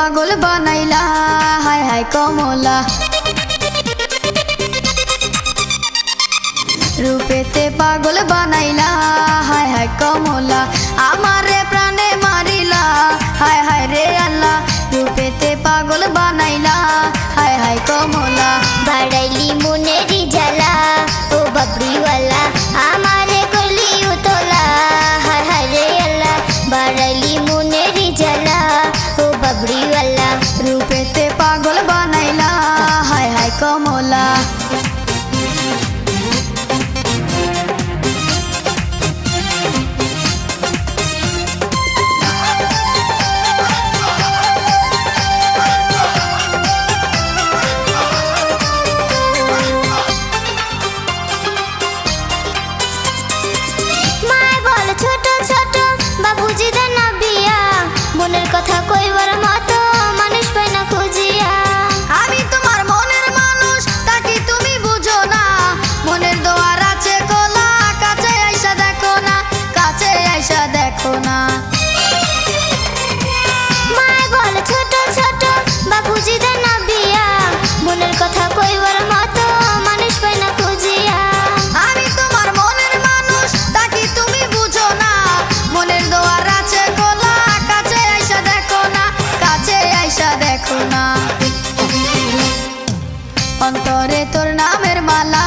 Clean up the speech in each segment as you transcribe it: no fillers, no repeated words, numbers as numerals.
পাগল বানাইলা হায় হায় কমলা রূপেতে পাগল বানাইলা হায় হায় কমলা আমারে প্রাণে মারিলা হায় হায় রে আল্লাহ রূপেতে পাগল বানাইলা হায় হায় কমলা বাড়াইলি মনেরি জ্বালা ও বাবরিওয়ালা আমারে করলি উতলা হায় হায় রে আল্লাহ বাড়াইলি মনেরি জ্বালা ও বাবরিওয়ালা রূপেতে পাগল বানাইলা হায় হায় কমলা মনের কথা কইবার মতো মানুষ পাই না খুঁজিয়া আমি তোমার মনের মানুষ তাকি তুমি বুঝো না মনের দোয়ার আছে খোলা কাছে আইসা দেখো না কাছে আইসা দেখো না মায় বলে ছোট ছোট বাবুজি দেন না বিয়া মনের কথা কইবার মতো মানুষ পাই না খুঁজিয়া আমি তোমার মনের মানুষ তাকি তুমি বুঝো না মনের দোয়ার আছে খোলা কাছে আইসা দেখো না কাছে আইসা দেখো না অন্তরে তোর নামের মালা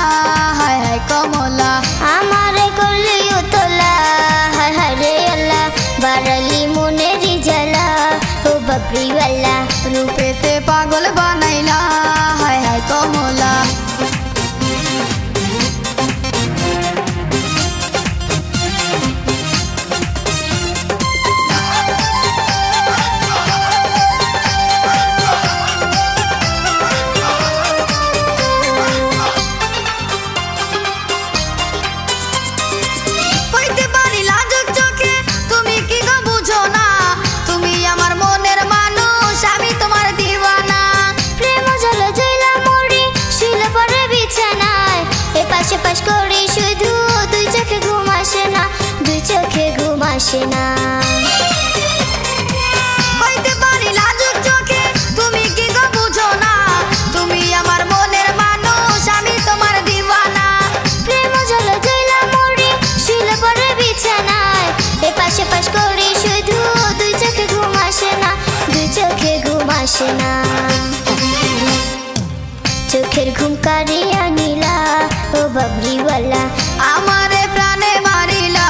হায় হায় কমলা আমারে করলি উতলা হায় হায় রে আল্লাহ বাড়ালি মনেরি জ্বালা ও বাবরিওয়ালা রূপেতে পাগল বানাইলা হায় হায় কমলা পাশ করি শুধু দুই চোখে ঘুম আসে না দুই চোখে ঘুম আসে না হইতে পারি লাজুক চোখে তুমি কি গো বুঝো না তুমি আমার মনের মানুষ আমি তোমার দিওয়ানা প্রেম জলে জইলা মরি শুলে পরে বিছানায় এ পাশে পাশ করি শুধু দুই চোখে ঘুম আসে না দুই চোখে ঘুম আসে না চোখের ঘুম কারিয়া নীলা ও বাবরিওয়ালা আমারে প্রাণে মারিলা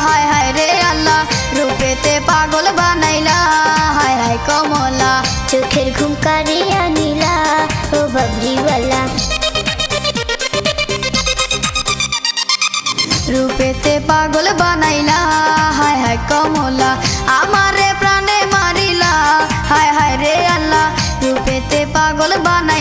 হায় হায় রে আল্লাহ রূপেতে পাগল বানাইলা হায় হায় কমলা চোখের ঘুম কারিয়া নীলা ও বাবরিওয়ালা রূপেতে পাগল বানাইলা হায় হায় কমলা আমারে প্রাণে মারিলা হায় হায় রে আল্লাহ রূপেতে পাগল বানাইলা